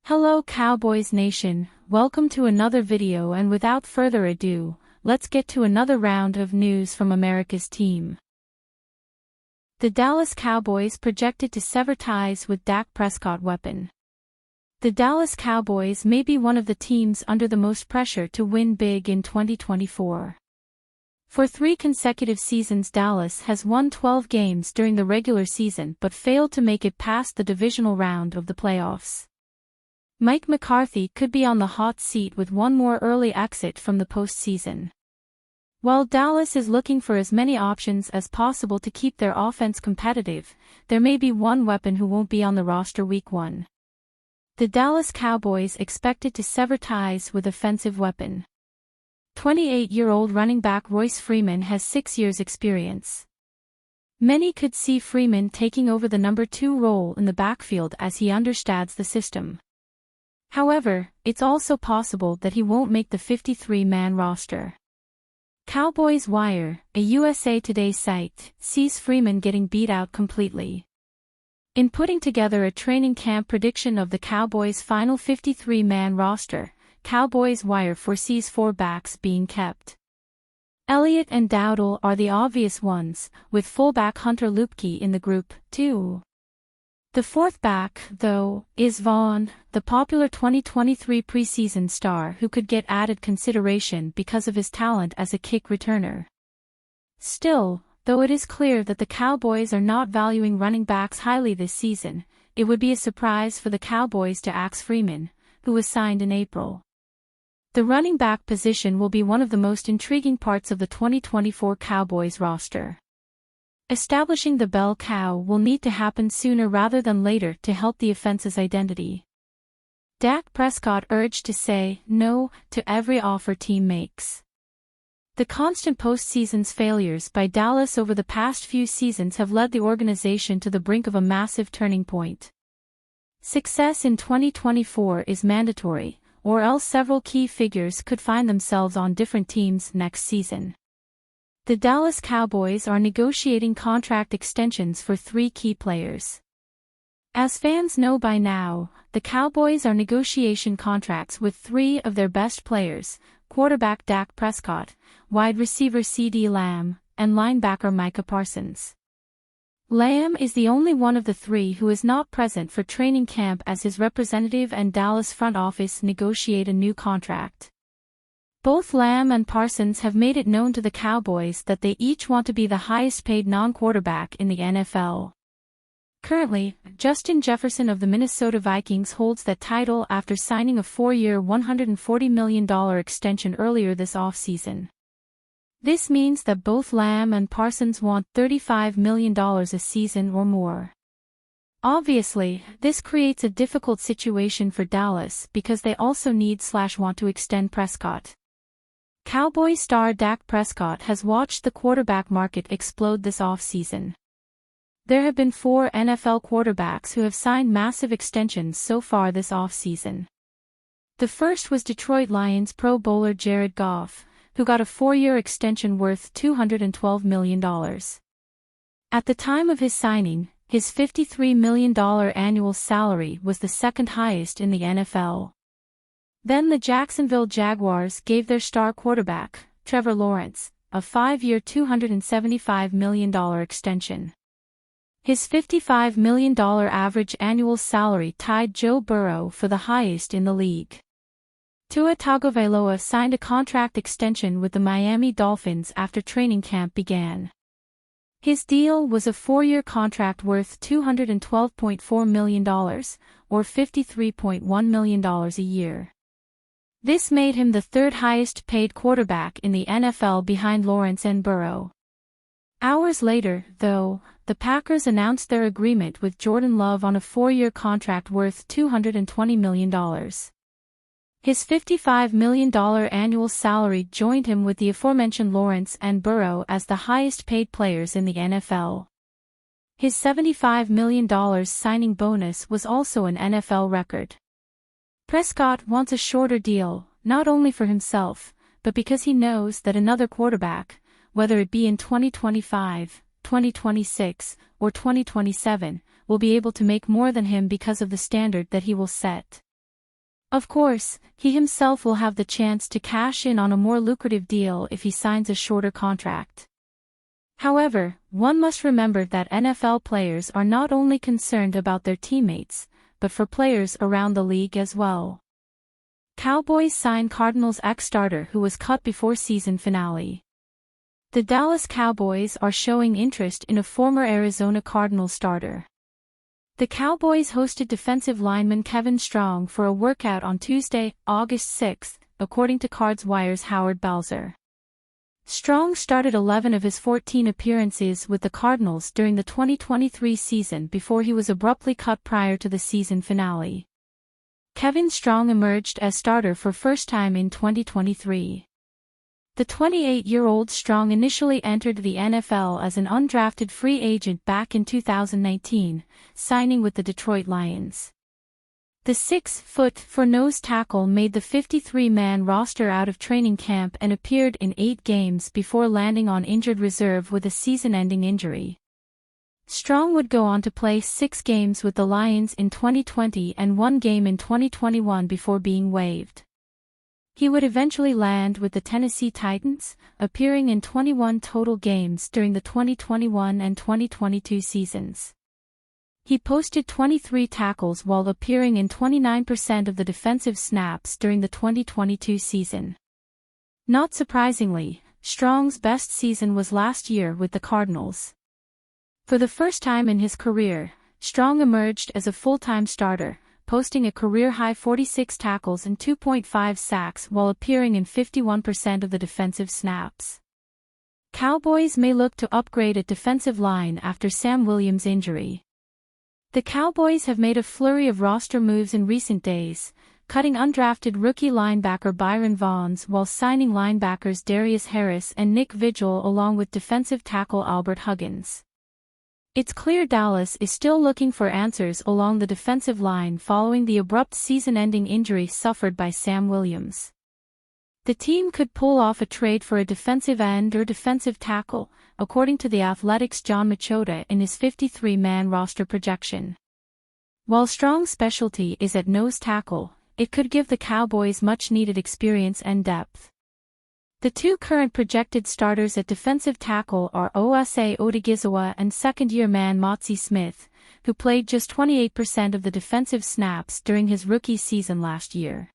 Hello Cowboys Nation, welcome to another video, and without further ado, let's get to another round of news from America's team. The Dallas Cowboys projected to sever ties with Dak Prescott weapon. The Dallas Cowboys may be one of the teams under the most pressure to win big in 2024. For 3 consecutive seasons, Dallas has won 12 games during the regular season but failed to make it past the divisional round of the playoffs. Mike McCarthy could be on the hot seat with one more early exit from the postseason. While Dallas is looking for as many options as possible to keep their offense competitive, there may be one weapon who won't be on the roster week 1. The Dallas Cowboys expected to sever ties with offensive weapon. 28-year-old running back Royce Freeman has 6 years' experience. Many could see Freeman taking over the number 2 role in the backfield as he understands the system. However, it's also possible that he won't make the 53-man roster. Cowboys Wire, a USA Today site, sees Freeman getting beat out completely. In putting together a training camp prediction of the Cowboys' final 53-man roster, Cowboys Wire foresees 4 backs being kept. Elliott and Dowdle are the obvious ones, with fullback Hunter Luepke in the group, too. The 4th back, though, is Vaughn, the popular 2023 preseason star who could get added consideration because of his talent as a kick returner. Still, though it is clear that the Cowboys are not valuing running backs highly this season, it would be a surprise for the Cowboys to axe Freeman, who was signed in April. The running back position will be one of the most intriguing parts of the 2024 Cowboys roster. Establishing the bell cow will need to happen sooner rather than later to help the offense's identity. Dak Prescott urged to say no to every offer team makes. The constant postseason's failures by Dallas over the past few seasons have led the organization to the brink of a massive turning point. Success in 2024 is mandatory, or else several key figures could find themselves on different teams next season. The Dallas Cowboys are negotiating contract extensions for 3 key players. As fans know by now, the Cowboys are negotiating contracts with 3 of their best players: quarterback Dak Prescott, wide receiver CeeDee Lamb, and linebacker Micah Parsons. Lamb is the only one of the 3 who is not present for training camp as his representative and Dallas front office negotiate a new contract. Both Lamb and Parsons have made it known to the Cowboys that they each want to be the highest-paid non-quarterback in the NFL. Currently, Justin Jefferson of the Minnesota Vikings holds that title after signing a 4-year $140 million extension earlier this offseason. This means that both Lamb and Parsons want $35 million a season or more. Obviously, this creates a difficult situation for Dallas because they also need/want to extend Prescott. Cowboys star Dak Prescott has watched the quarterback market explode this offseason. There have been 4 NFL quarterbacks who have signed massive extensions so far this offseason. The first was Detroit Lions Pro Bowler Jared Goff, who got a 4-year extension worth $212 million. At the time of his signing, his $53 million annual salary was the 2nd highest in the NFL. Then the Jacksonville Jaguars gave their star quarterback, Trevor Lawrence, a 5-year $275 million extension. His $55 million average annual salary tied Joe Burrow for the highest in the league. Tua Tagovailoa signed a contract extension with the Miami Dolphins after training camp began. His deal was a 4-year contract worth $212.4 million, or $53.1 million a year. This made him the 3rd highest-paid quarterback in the NFL behind Lawrence and Burrow. Hours later, though, the Packers announced their agreement with Jordan Love on a 4-year contract worth $220 million. His $55 million annual salary joined him with the aforementioned Lawrence and Burrow as the highest-paid players in the NFL. His $75 million signing bonus was also an NFL record. Prescott wants a shorter deal, not only for himself, but because he knows that another quarterback, whether it be in 2025, 2026, or 2027, will be able to make more than him because of the standard that he will set. Of course, he himself will have the chance to cash in on a more lucrative deal if he signs a shorter contract. However, one must remember that NFL players are not only concerned about their teammates, but for players around the league as well. Cowboys sign Cardinals ex-starter who was cut before season finale. The Dallas Cowboys are showing interest in a former Arizona Cardinals starter. The Cowboys hosted defensive lineman Kevin Strong for a workout on Tuesday, August 6, according to Cowboys Wire's Howard Balzer. Strong started 11 of his 14 appearances with the Cardinals during the 2023 season before he was abruptly cut prior to the season finale. Kevin Strong emerged as starter for first time in 2023. The 28-year-old Strong initially entered the NFL as an undrafted free agent back in 2019, signing with the Detroit Lions. The 6'4" nose tackle made the 53-man roster out of training camp and appeared in 8 games before landing on injured reserve with a season-ending injury. Strong would go on to play 6 games with the Lions in 2020 and 1 game in 2021 before being waived. He would eventually land with the Tennessee Titans, appearing in 21 total games during the 2021 and 2022 seasons. He posted 23 tackles while appearing in 29% of the defensive snaps during the 2022 season. Not surprisingly, Strong's best season was last year with the Cardinals. For the first time in his career, Strong emerged as a full-time starter, posting a career-high 46 tackles and 2.5 sacks while appearing in 51% of the defensive snaps. Cowboys may look to upgrade at defensive line after Sam Williams' injury. The Cowboys have made a flurry of roster moves in recent days, cutting undrafted rookie linebacker Byron Vaughns while signing linebackers Darius Harris and Nick Vigil along with defensive tackle Albert Huggins. It's clear Dallas is still looking for answers along the defensive line following the abrupt season-ending injury suffered by Sam Williams. The team could pull off a trade for a defensive end or defensive tackle, according to The Athletic's John Machota in his 53-man roster projection. While Strong's specialty is at nose tackle, it could give the Cowboys much-needed experience and depth. The 2 current projected starters at defensive tackle are Osa Odigizwa and second-year man Motzi Smith, who played just 28% of the defensive snaps during his rookie season last year.